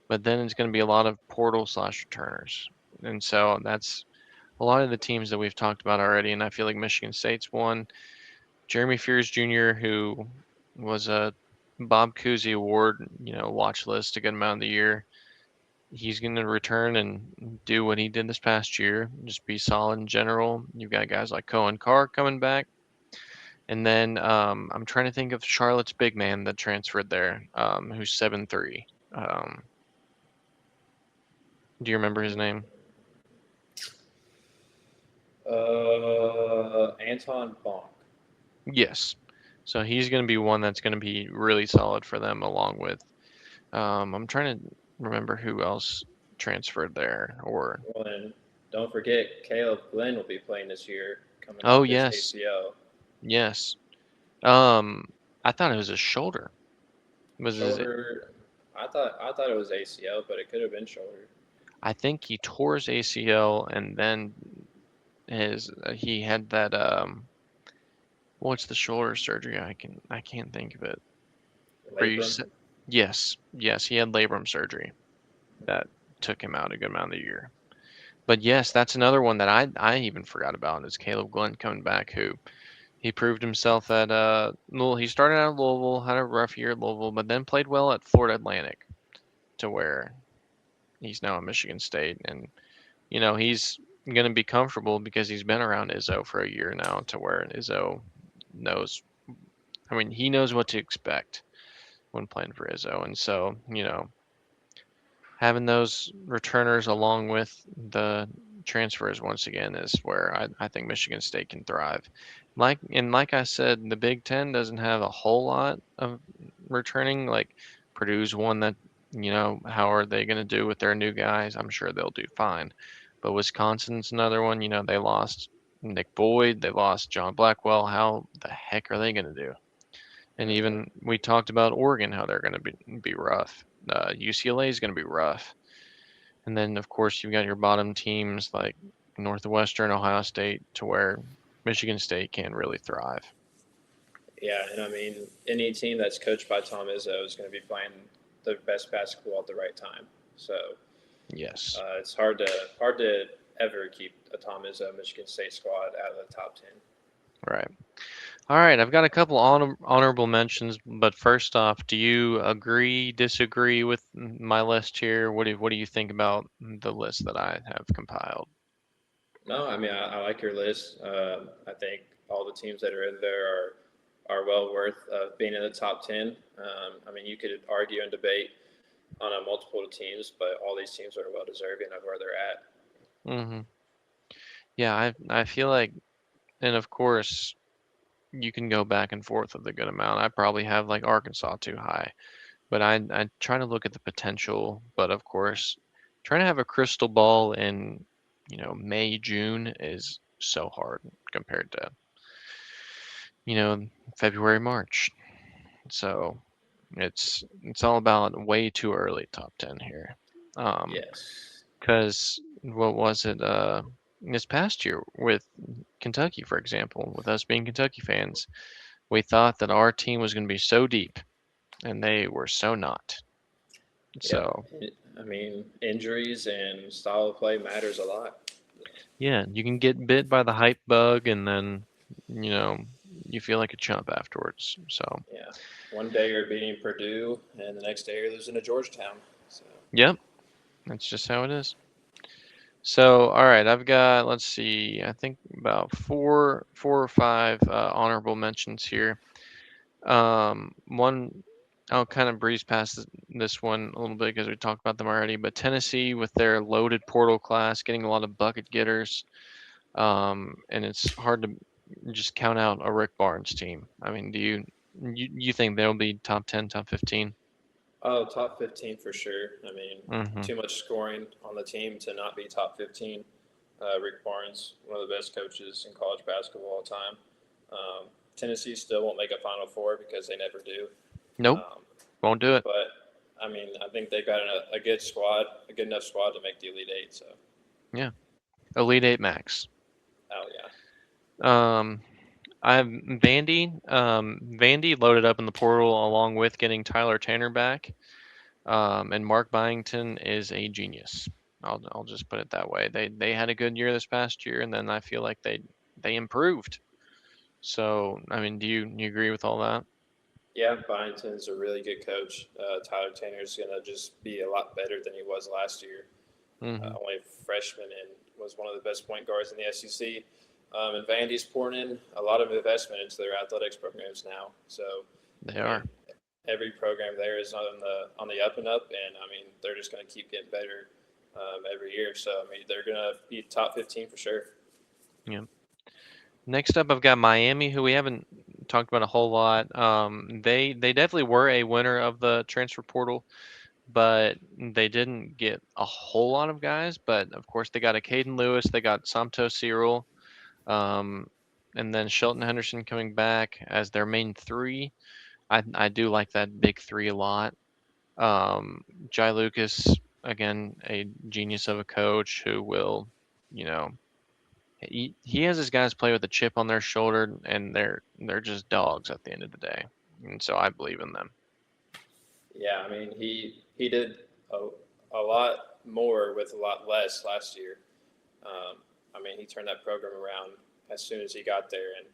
But then it's gonna be a lot of portal slash returners. And so that's a lot of the teams that we've talked about already, and I feel like Michigan State's one. Jeremy Fears Jr., who was a Bob Cousy Award, watch list a good amount of the year. He's going to return and do what he did this past year, just be solid in general. You've got guys like Cohen Carr coming back. And then I'm trying to think of Charlotte's big man that transferred there, who's 7'3". Do you remember his name? Anton Bonk. Yes. So he's going to be one that's going to be really solid for them, along with I'm trying to remember who else transferred there. Or Well, and don't forget, Caleb Glenn will be playing this year, coming oh off his yes, ACL yes. Um, I thought it was his shoulder. Was it? shoulder. I thought it was ACL, but it could have been shoulder. I think he tore his ACL and then he had that what's the shoulder surgery? I can't think of it. Where you Labrum. said yes, he had labrum surgery that took him out a good amount of the year. But yes, that's another one that I even forgot about is Caleb Glenn coming back, who he proved himself at well, he started out at Louisville, had a rough year at Louisville, but then played well at Florida Atlantic to where he's now at Michigan State, and he's going to be comfortable because he's been around Izzo for a year now, to where Izzo knows. I mean, he knows what to expect when playing for Izzo, and so having those returners along with the transfers once again is where I think Michigan State can thrive. Like I said, the Big Ten doesn't have a whole lot of returning. Like Purdue's one that how are they going to do with their new guys? I'm sure they'll do fine. But Wisconsin's another one. They lost Nick Boyd, they lost John Blackwell. How the heck are they going to do? And Mm-hmm. even we talked about Oregon, how they're going to be rough. UCLA is going to be rough. And then, of course, you've got your bottom teams like Northwestern, Ohio State, to where Michigan State can really thrive. Yeah, and I mean, any team that's coached by Tom Izzo is going to be playing the best basketball at the right time. So Yes. it's hard to ever keep a Tom Izzo Michigan State squad out of the top 10. Right. All right. I've got a couple honorable mentions, but first off, do you agree, disagree with my list here? What do you think about the list that I have compiled? No, I mean I like your list. I think all the teams that are in there are well worth being in the top 10. I mean, you could argue and debate on a multiple teams, but all these teams are well deserving of where they're at. Hmm. Yeah, I feel like, and of course, you can go back and forth with a good amount. I probably have like Arkansas too high. But I try to look at the potential, but of course, trying to have a crystal ball in, May, June is so hard compared to, you know, February, March. So it's all about way too early top 10 here. Yes. Because what was it? This past year with Kentucky, for example, with us being Kentucky fans, we thought that our team was going to be so deep, and they were so not. Yep. So I mean, injuries and style of play matters a lot. yeah, you can get bit by the hype bug, and then you know you feel like a chump afterwards. So Yeah. One day you're beating Purdue, and the next day you're losing to Georgetown. So yep, that's just how it is. So, all right, I've got, let's see, I think about four or five honorable mentions here. One, I'll kind of breeze past this one a little bit because we talked about them already. But Tennessee, with their loaded portal class, getting a lot of bucket getters, and it's hard to just count out a Rick Barnes team. I mean, do you think they'll be top 10, top 15? oh, top 15 for sure. I mean, Mm-hmm. too much scoring on the team to not be top 15. Rick Barnes, one of the best coaches in college basketball all time. Tennessee still won't make a Final Four because they never do. Nope, Um, won't do it. but I mean, I think they've got a good squad, a good enough squad to make the Elite Eight. So, Yeah, Elite Eight max. oh yeah, Um, I have Vandy. Vandy loaded up in the portal along with getting Tyler Tanner back. And Mark Byington is a genius. I'll just put it that way. They had a good year this past year, and then I feel like they improved. So I mean, do you agree with all that? yeah. Byington's a really good coach. Tyler Tanner's gonna just be a lot better than he was last year. Hmm. Only freshman and was one of the best point guards in the SEC. And Vandy's pouring in a lot of investment into their athletics programs now. So, They I mean, are. every program there is on the up and up, and I mean they're just going to keep getting better every year. So, I mean they're going to be top 15 for sure. Yeah. Next up, I've got Miami, who we haven't talked about a whole lot. They definitely were a winner of the transfer portal, but they didn't get a whole lot of guys. But of course, they got a Caden Lewis, they got Samto Cyril, um, and then Shelton Henderson coming back as their main three. I do like that big three a lot. Jai Lucas, again, a genius of a coach who will, you know, he has his guys play with a chip on their shoulder, and they're just dogs at the end of the day, and so I believe in them. Yeah, I mean he did a lot more with a lot less last year. I mean he turned that program around as soon as he got there, and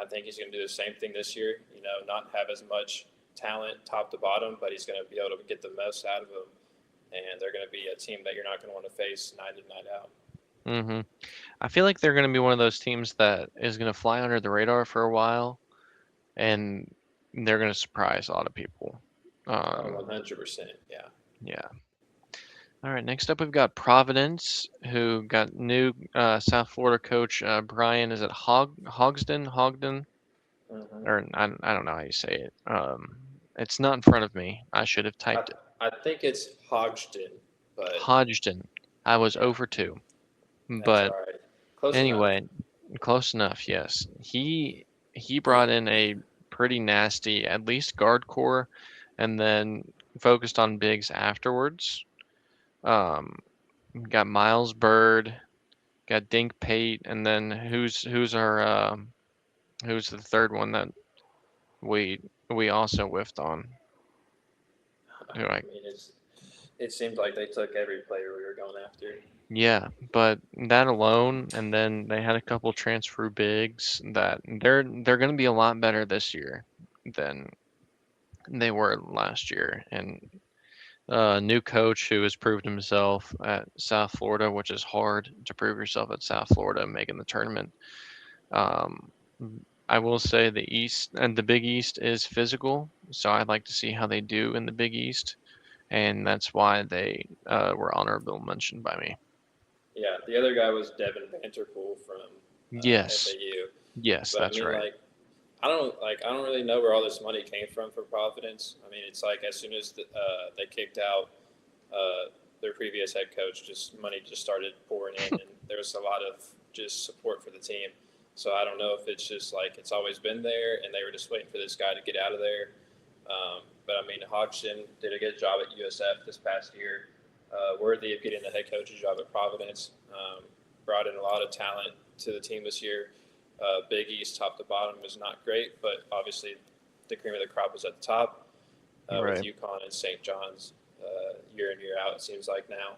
I think he's going to do the same thing this year. You know, not have as much talent top to bottom, but he's going to be able to get the most out of them, and they're going to be a team that you're not going to want to face night in night out. Hmm. I feel like they're going to be one of those teams that is going to fly under the radar for a while, and they're going to surprise a lot of people. Oh, Um, 100%. Yeah. yeah. All right. Next up, we've got Providence, who got new South Florida coach Brian. Is it Hogsden? Hogden? Hmm. Or I don't know how you say it. It's not in front of me. I should have I, typed it. I think it's Hodgson, but Hodgden. I was yeah, over 2. that's all But right. Close enough. anyway, close enough, yes. He brought in a pretty nasty, at least guard core, and then focused on bigs afterwards. Um, got Miles Bird, got Dink Pate, and then who's the third one that we also whiffed on? Who I I mean, it seems like they took every player we were going after. Yeah, but that alone, and then they had a couple transfer bigs that they're going to be a lot better this year than they were last year. And new coach who has proved himself at South Florida, which is hard to prove yourself at South Florida, making the tournament. Um, I will say the East and the Big East is physical, so I'd like to see how they do in the Big East, and that's why they were honorable mentioned by me. Yeah, the other guy was Devin Vanterpool from Yes, FAU. yes, But I that's mean, right. like, I don't really know where all this money came from for Providence. I mean, it's like as soon as they kicked out uh, their previous head coach, just money just started pouring in, and there was a lot of just support for the team. So I don't know if it's just like it's always been there, and they were just waiting for this guy to get out of there. But I mean, Hodgson did a good job at USF this past year, worthy of getting the head coach's job at Providence. Brought in a lot of talent to the team this year. Big East, top to bottom, was not great, but obviously the cream of the crop was at the top Right. with UConn and St. John's year in, year out, it seems like now.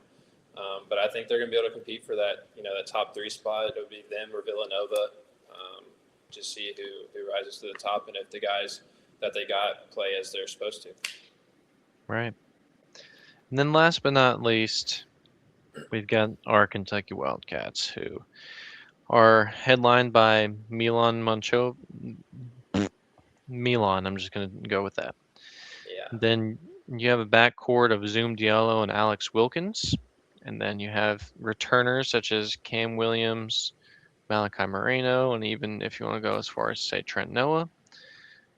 But I think they're going to be able to compete for that, that top 3 spot. It'll be them or Villanova. Just see who rises to the top, and if the guys that they got play as they're supposed to. Right. And then last but not least, we've got our Kentucky Wildcats, who are headlined by Milan, I'm just going to go with that. Yeah. Then you have a backcourt of Zoom Diallo and Alex Wilkins. And then you have returners such as Cam Williams, Malachi Moreno, and even if you want to go as far as, say, Trent Noah.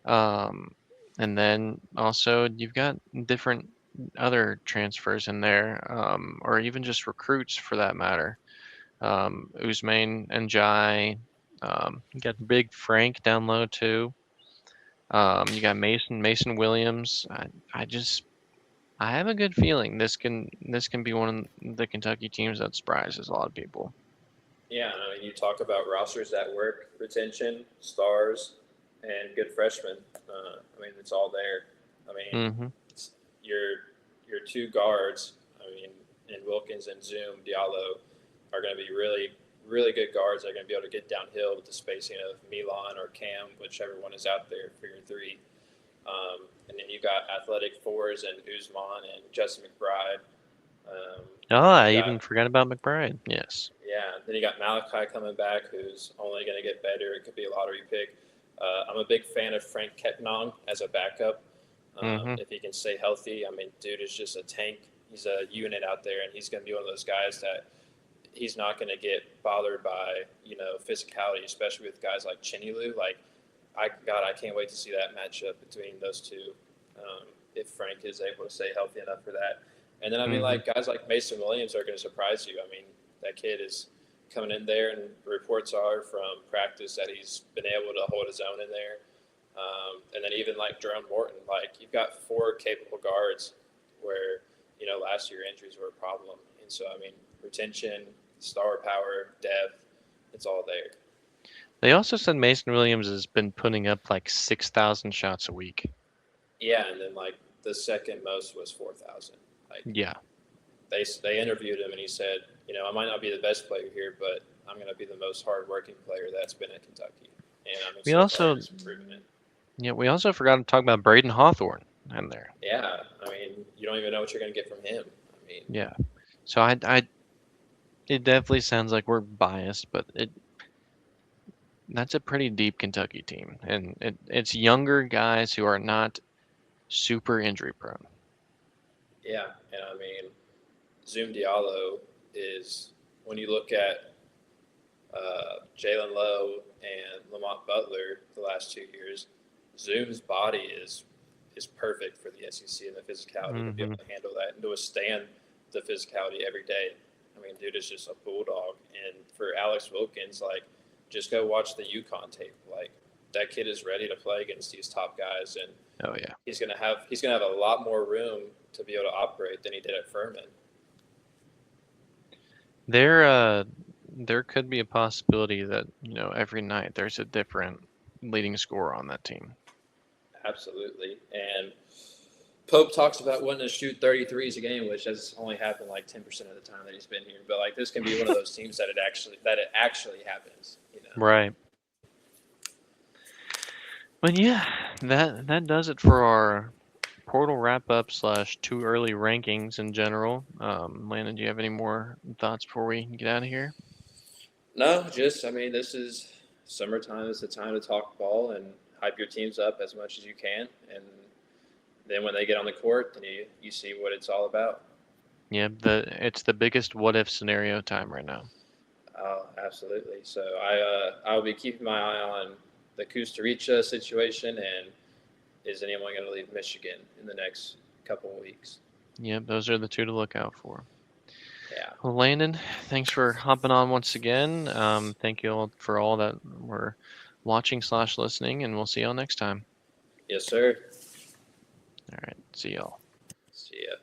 And then also you've got different other transfers in there, or even just recruits for that matter. Usman and Jai. You got Big Frank down low too. You got Mason Williams. I have a good feeling this can be one of the Kentucky teams that surprises a lot of people. Yeah, I mean, you talk about rosters that work, retention, stars, and good freshmen. I mean, it's all there. I mean, Mm-hmm. your 2 guards, I mean, in Wilkins and Zoom, Diallo, are going to be really, really good guards. They're going to be able to get downhill with the spacing of Milan or Cam, whichever one is out there for your 3. And then you got athletic 4s and Usman and Justin McBride. I even forgot about McBride. Yes. Yeah, then you got Malachi coming back, who's only going to get better. It could be a lottery pick. I'm a big fan of Frank Ketnong as a backup. If he can stay healthy, I mean, dude is just a tank. He's a unit out there, and he's going to be one of those guys that he's not going to get bothered by, physicality, especially with guys like Chinnilu. Like, I can't wait to see that matchup between those 2 if Frank is able to stay healthy enough for that. And then, I mean, like, guys like Mason Williams are going to surprise you. I mean, that kid is coming in there, and reports are from practice that he's been able to hold his own in there. And then even like Jerome Morton, like you've got 4 capable guards where, last year injuries were a problem. And so, I mean, retention, star power, depth, it's all there. They also said Mason Williams has been putting up like 6,000 shots a week. Yeah, and then like the second most was 4,000. Like, yeah. They interviewed him, and he said, I might not be the best player here, but I'm going to be the most hardworking player that's been at Kentucky. And I'm excited to improving it. Yeah, we also forgot to talk about Braden Hawthorne in there. Yeah, I mean, you don't even know what you're going to get from him. I mean, yeah. So it definitely sounds like we're biased, but that's a pretty deep Kentucky team, and it's younger guys who are not super injury prone. Yeah, and I mean, Zoom Diallo is, when you look at Jalen Lowe and Lamont Butler the last 2 years, Zoom's body is perfect for the SEC and the physicality to be able to handle that and to withstand the physicality every day. I mean, dude is just a bulldog. And for Alex Wilkins, like, just go watch the UConn tape. Like, that kid is ready to play against these top guys, and oh yeah, he's gonna have a lot more room to be able to operate than he did at Furman. There could be a possibility that every night there's a different leading scorer on that team. Absolutely, and Pope talks about wanting to shoot 33s a game, which has only happened like 10% of the time that he's been here. But like, this can be one of those teams that it actually happens. Right. But yeah, that does it for our portal wrap up / too early rankings in general. Landon, do you have any more thoughts before we get out of here? No, just, I mean, this is summertime. It's the time to talk ball and hype your teams up as much as you can. And then when they get on the court, then you see what it's all about. Yeah, it's the biggest what if scenario time right now. Oh, absolutely. So I'll be keeping my eye on the Costa Rica situation, and is anyone going to leave Michigan in the next couple of weeks? Yep, those are the 2 to look out for. Well, Landon, thanks for hopping on once again. Thank you all for all that were watching/listening, and we'll see y'all next time. Yes, sir. All right. See y'all. See ya.